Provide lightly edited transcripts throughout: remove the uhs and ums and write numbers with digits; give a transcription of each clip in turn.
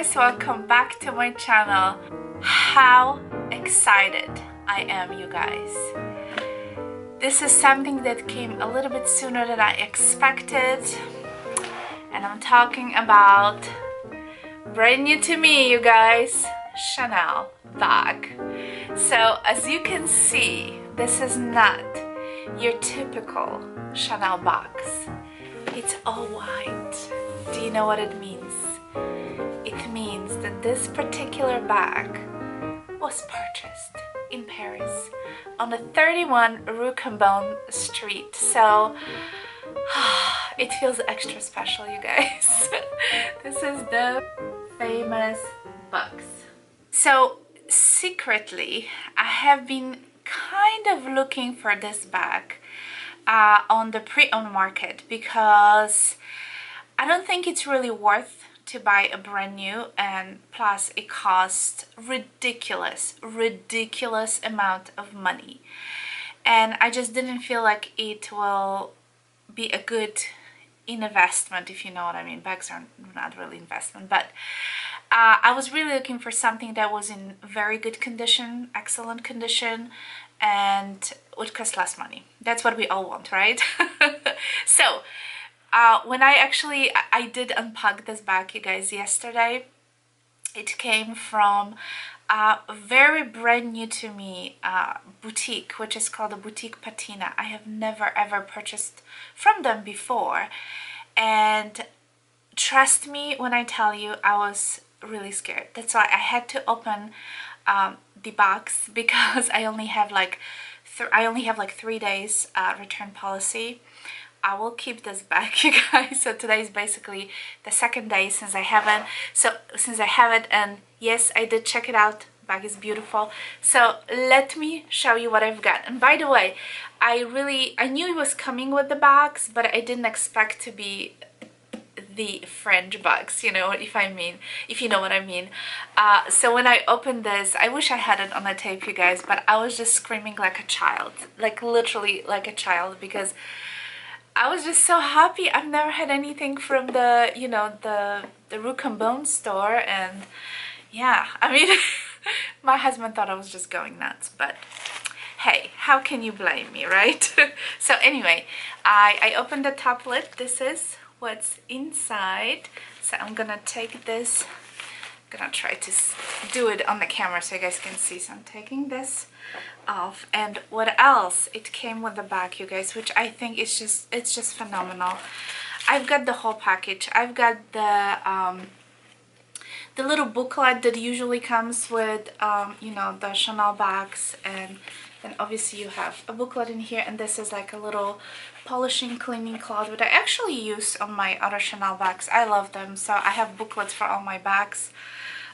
guys, welcome back to my channel. How excited I am, you guys. This is something that came a little bit sooner than I expected, and I'm talking about brand new to me, you guys, Chanel bag. So as you can see, this is not your typical Chanel box. It's all white. Do you know what it means? It means that this particular bag was purchased in Paris on the 31 Rue Cambon street. So it feels extra special, you guys. This is the famous box. So secretly, I have been kind of looking for this bag on the pre-owned market because I don't think it's really worth to buy a brand new, and plus it costs ridiculous amount of money, and I just didn't feel like it will be a good investment, if you know what I mean. Bags are not really investment, but I was really looking for something that was in very good condition, excellent condition, and would cost less money. That's what we all want, right? So when I did unpack this bag, you guys, yesterday. It came from a very brand new to me boutique, which is called a Boutique Patina. I have never ever purchased from them before, and trust me when I tell you, I was really scared. That's why I had to open the box, because I only have like 3 days return policy. I will keep this back, you guys. So today is basically the second day since I have it, and yes, I did check it out. Bag is beautiful. So let me show you what I've got. And by the way, I knew it was coming with the box, but I didn't expect to be the French box, you know, if you know what I mean. So when I opened this, I wish I had it on a tape, you guys, but I was just screaming like a child, like literally like a child, because I was just so happy. I've never had anything from the, you know, the Rue Cambon store, and yeah, I mean, my husband thought I was just going nuts, but hey, how can you blame me, right? So anyway, I opened the top lid. This is what's inside. So I'm gonna take this, I'm gonna try to do it on the camera so you guys can see. So I'm taking this off, and what else, it came with the bag, you guys, which I think is it's just phenomenal. I've got the whole package. I've got the little booklet that usually comes with you know, the Chanel bags, and then obviously you have a booklet in here, and this is like a little polishing cleaning cloth, which I actually use on my other Chanel bags. I love them, so I have booklets for all my bags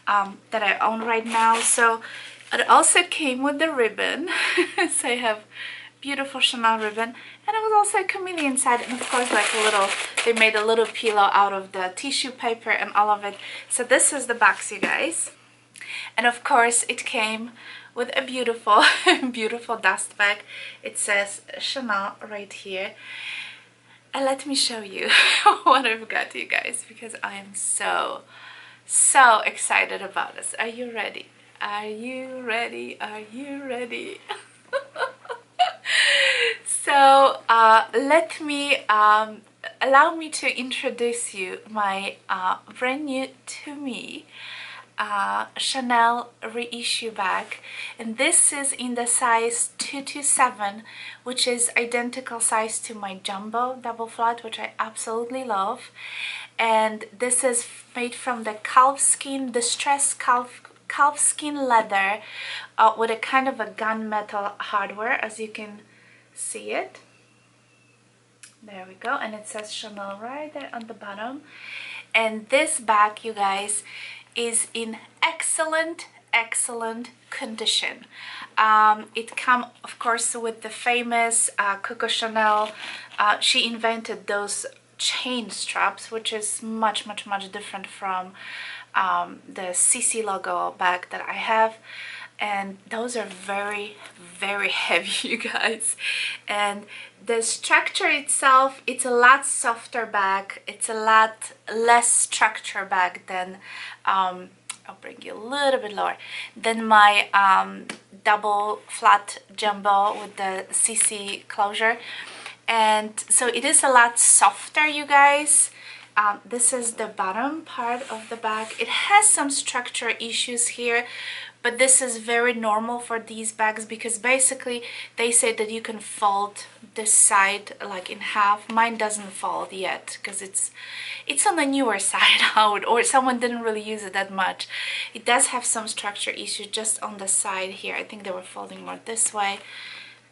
that I own right now. So it also came with the ribbon. So I have beautiful Chanel ribbon, and it was also a camellia inside, and of course like they made a little pillow out of the tissue paper and all of it. So this is the box, you guys, and of course it came with a beautiful beautiful dust bag. It says Chanel right here, and let me show you what I've got, you guys, because I am so excited about this. Are you ready? Are you ready? Are you ready? So let me allow me to introduce you my brand new to me Chanel reissue bag, and this is in the size 227, which is identical size to my jumbo double flat, which I absolutely love. And this is made from the calfskin, distressed calfskin leather with a kind of a gunmetal hardware, as you can see it. There we go, and it says Chanel right there on the bottom. And this bag, you guys, is in excellent condition. It comes, of course, with the famous Coco Chanel. She invented those chain straps, which is much different from the CC logo bag that I have, and those are very heavy, you guys. And the structure itself, it's a lot softer bag. It's a lot less structure bag than I'll bring you a little bit lower than my double flat jumbo with the CC closure. And so it is a lot softer, you guys. This is the bottom part of the bag. It has some structure issues here, but this is very normal for these bags because basically they say that you can fold this side like in half. Mine doesn't fold yet because it's on the newer side out, or someone didn't really use it that much. It does have some structure issues just on the side here. I think they were folding more this way.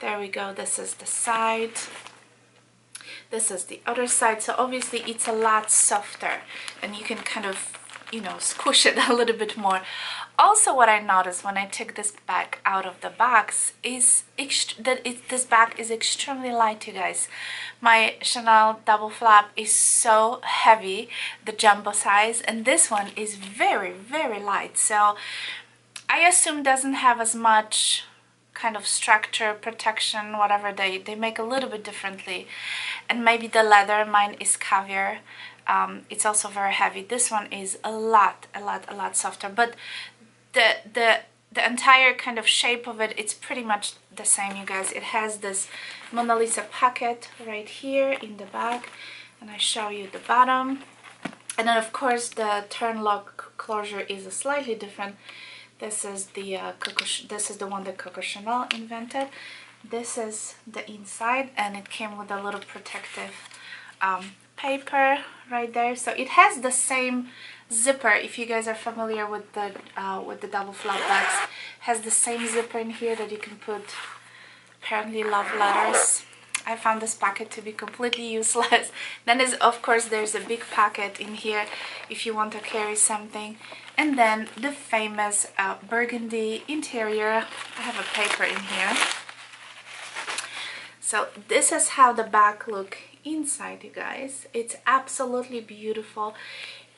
There we go. This is the side. This is the other side. So obviously it's a lot softer and you can kind of, you know, squish it a little bit more. Also, what I noticed when I took this bag out of the box is that this bag is extremely light, you guys. My Chanel double flap is so heavy, the jumbo size, and this one is very, very light. So I assume doesn't have as much kind of structure, protection, whatever they make a little bit differently. And maybe the leather, mine is caviar. It's also very heavy. This one is a lot softer, but the entire kind of shape of it, it's pretty much the same, you guys. It has this Mona Lisa pocket right here in the back, and I show you the bottom. And then of course the turn lock closure is slightly different. This is the one that Coco Chanel invented. This is the inside, and it came with a little protective paper right there. So it has the same zipper. If you guys are familiar with the double flap bags, has the same zipper in here that you can put apparently love letters. I found this pocket to be completely useless. Then of course there's a big pocket in here if you want to carry something. And then the famous burgundy interior. I have a paper in here. So this is how the bag look inside, you guys. It's absolutely beautiful.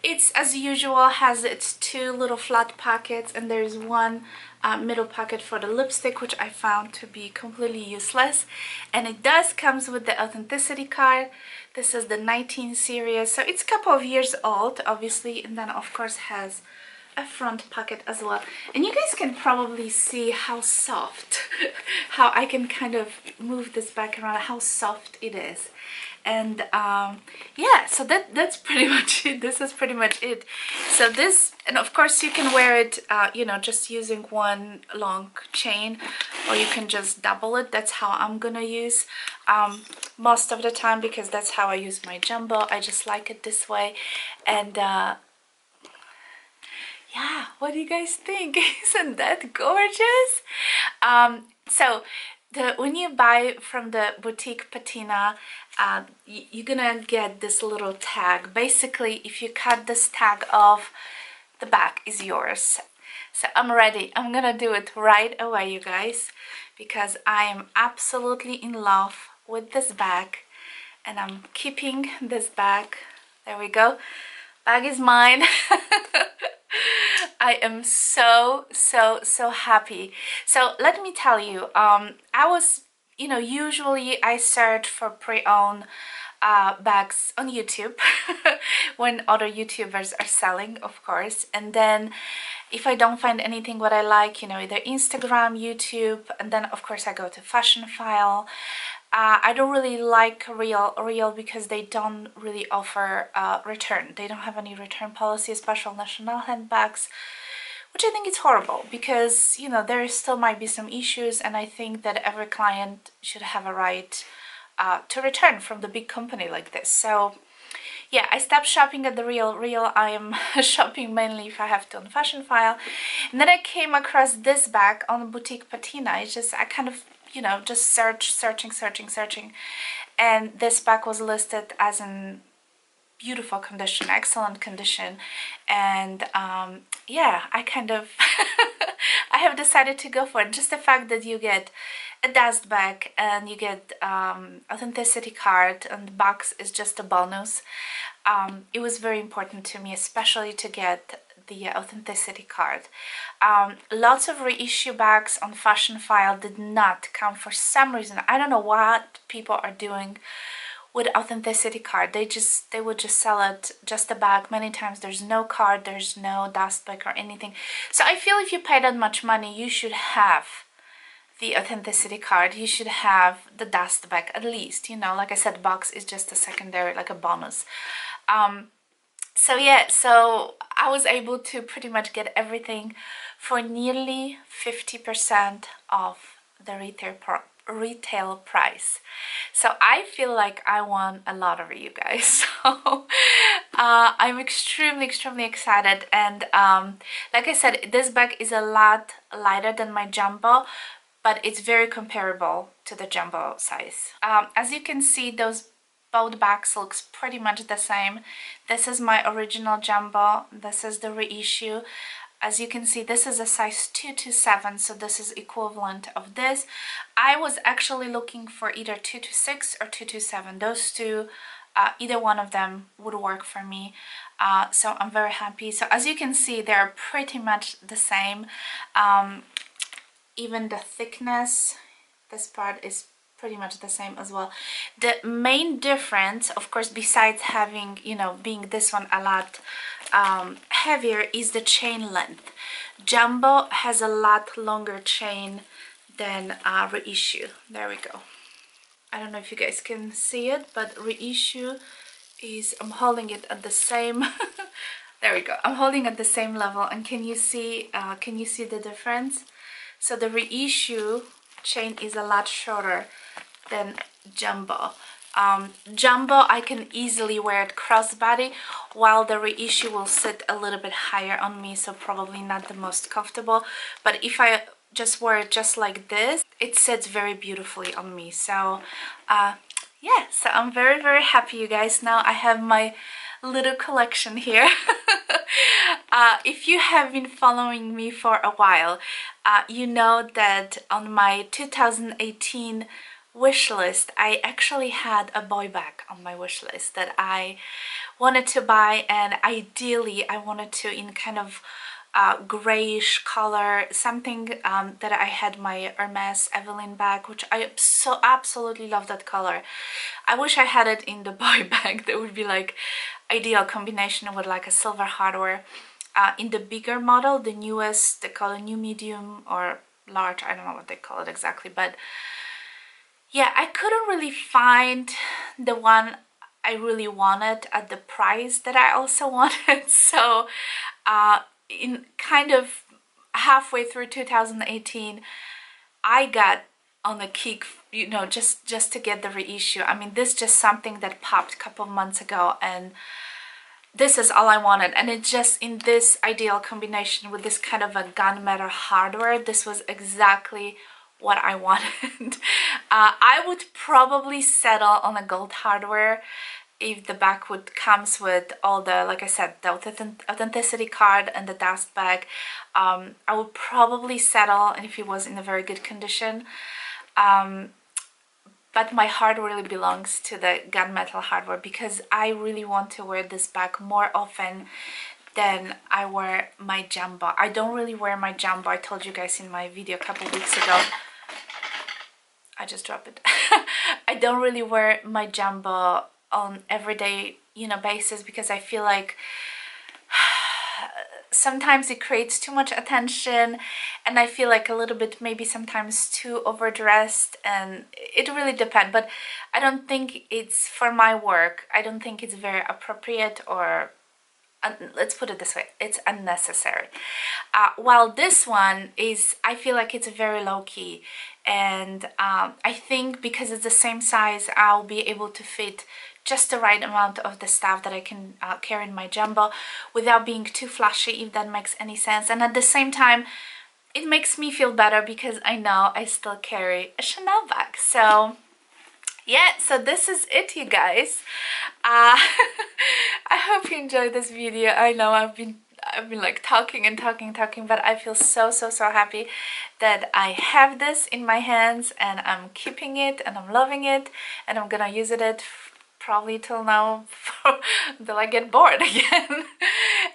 It's, as usual, has its two little flat pockets, and there's one middle pocket for the lipstick, which I found to be completely useless. And it does comes with the authenticity card. This is the 19 series, so it's a couple of years old, obviously, and then of course has a front pocket as well. And you guys can probably see how soft, how I can kind of move this back around, how soft it is. And yeah, so that's pretty much it. This is pretty much it. So this, and of course you can wear it you know, just using one long chain, or you can just double it. That's how I'm gonna use most of the time, because that's how I use my jumbo. I just like it this way. And yeah, what do you guys think? Isn't that gorgeous? So when you buy from the boutique patina, you're gonna get this little tag. Basically, if you cut this tag off, the bag is yours. So I'm ready. I'm gonna do it right away, you guys, because I am absolutely in love with this bag, and I'm keeping this bag. There we go. Bag is mine. I am so happy. So let me tell you, I was, you know, usually I search for pre-owned bags on YouTube when other YouTubers are selling, of course. And then if I don't find anything what I like, you know, either Instagram, YouTube, and then of course I go to Fashion File. I don't really like Real because they don't really offer return. They don't have any return policy, especially on Chanel handbags, which I think is horrible, because, you know, there still might be some issues, and I think that every client should have a right to return from the big company like this. So yeah, I stopped shopping at the Real. I am shopping mainly, if I have to, on Fashion File. And then I came across this bag on Boutique Patina. It's just, I kind of, you know, just searching, and this bag was listed as in beautiful condition, excellent condition. And yeah, I kind of I have decided to go for it. Just the fact that you get a dust bag and you get authenticity card, and the box is just a bonus. It was very important to me, especially to get the authenticity card. Lots of reissue bags on Fashion File did not come for some reason. I don't know what people are doing with authenticity card. They would just sell it, just a bag. Many times there's no card, there's no dust bag or anything. So I feel if you pay that much money, you should have the authenticity card, you should have the dust bag at least, you know. Like I said, box is just a secondary, like a bonus. So yeah, so I was able to pretty much get everything for nearly 50% off the retail price. So I feel like I won a lottery, you guys. So I'm extremely excited. And like I said, this bag is a lot lighter than my jumbo, but it's very comparable to the jumbo size. As you can see, both bags looks pretty much the same. This is my original jumbo, this is the reissue. As you can see, this is a size 2 to 7, so this is equivalent of this. I was actually looking for either 2 to 6 or 2 to 7. Those two, either one of them would work for me. So I'm very happy. So as you can see, they're pretty much the same. Even the thickness, this part is pretty much the same as well. The main difference, of course, besides having, you know, being this one a lot heavier, is the chain length. Jumbo has a lot longer chain than reissue. There we go. I don't know if you guys can see it, but reissue is, I'm holding it at the same there we go, I'm holding at the same level, and can you see the difference? So the reissue chain is a lot shorter than jumbo. Jumbo, I can easily wear it crossbody, while the reissue will sit a little bit higher on me, so probably not the most comfortable. But if I just wear it just like this, it sits very beautifully on me. So yeah, so I'm very happy, you guys. Now I have my little collection here. If you have been following me for a while, you know that on my 2018 wish list, I actually had a boy bag on my wish list that I wanted to buy, and ideally I wanted to in kind of grayish color, something that I had my Hermes Evelyn bag, which I so absolutely love that color. I wish I had it in the boy bag. That would be like ideal combination with like a silver hardware. In the bigger model, the newest, they call it new medium or large, I don't know what they call it exactly, but yeah, I couldn't really find the one I really wanted at the price that I also wanted. So in kind of halfway through 2018, I got on a kick, you know, just to get the reissue. I mean, this is just something that popped a couple of months ago, and this is all I wanted. And it just, in this ideal combination with this kind of a gunmetal hardware, this was exactly what I wanted. I would probably settle on a gold hardware if the bag comes with all the, like I said, the authenticity card and the dust bag. I would probably settle, and if it was in a very good condition. But my heart really belongs to the gunmetal hardware, because I really want to wear this bag more often than I wear my jumbo. I don't really wear my jumbo. I told you guys in my video a couple weeks ago. I just dropped it. I don't really wear my jumbo on everyday, you know, basis, because I feel like sometimes it creates too much attention, and I feel like a little bit maybe sometimes too overdressed, and it really depends. But I don't think it's, for my work, I don't think it's very appropriate, or let's put it this way, it's unnecessary. While this one is, I feel like it's very low-key, and I think because it's the same size, I'll be able to fit just the right amount of the stuff that I can carry in my jumbo without being too flashy, if that makes any sense. And at the same time, it makes me feel better because I know I still carry a Chanel bag. So yeah, so this is it, you guys. I hope you enjoyed this video. I know I've been like talking and talking, but I feel so happy that I have this in my hands, and I'm keeping it, and I'm loving it, and I'm gonna use it probably till now, until I get bored again.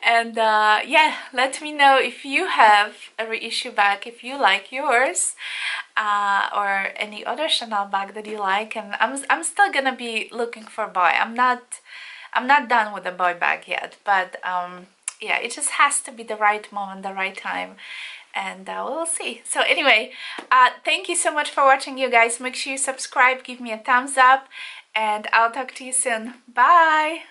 And yeah, let me know if you have a reissue bag, if you like yours, or any other Chanel bag that you like. And I'm still gonna be looking for boy. I'm not done with the boy bag yet, but yeah, it just has to be the right moment, the right time, and we'll see. So anyway, thank you so much for watching, you guys. Make sure you subscribe, give me a thumbs up, and I'll talk to you soon. Bye.